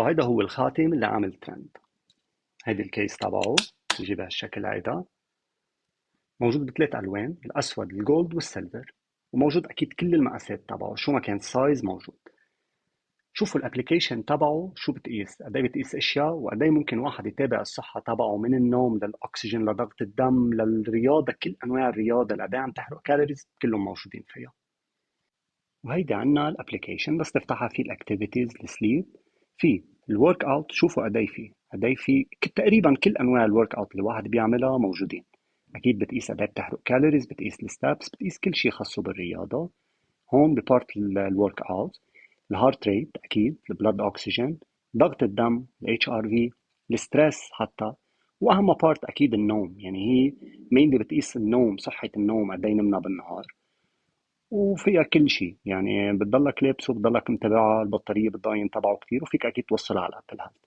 هيدا هو الخاتم اللي عامل ترند. هيدي الكيس تبعه بيجي بهالشكل هيدا، موجود بثلاث الوان، الاسود الجولد والسيلفر، وموجود اكيد كل المقاسات تبعه شو ما كان سايز موجود. شوفوا الابليكيشن تبعه شو بتقيس، قد ايه بتقيس اشياء، وقد ايه ممكن واحد يتابع الصحه تبعه من النوم للاكسجين لضغط الدم للرياضه، كل انواع الرياضه اللي قد ايه عم تحرق كالوريز كلهم موجودين فيها. وهيدي عنا الابليكيشن، بس تفتحها في الاكتيفيتيز، السليب، في الورك اوت. شوفوا قد ايه في تقريبا كل انواع الورك اوت اللي الواحد بيعملها موجودين. اكيد بتقيس قد ايه بتحرق كالوريز، بتقيس الستابس، بتقيس كل شيء خاصه بالرياضه. هون ببارت الورك اوت، الهارت ريت، اكيد البلد اوكسجين، ضغط الدم، الاتش ار في، الستريس حتى. واهم بارت اكيد النوم، يعني هي مين بتقيس النوم، صحه النوم، قد ايه نمنا بالنهار. وفيها كل شيء، يعني بتضلك لابسه، بتضلك متابعها، البطارية بتضاين تبعه كتير، وفيك أكيد توصلها على الأبل هيلث.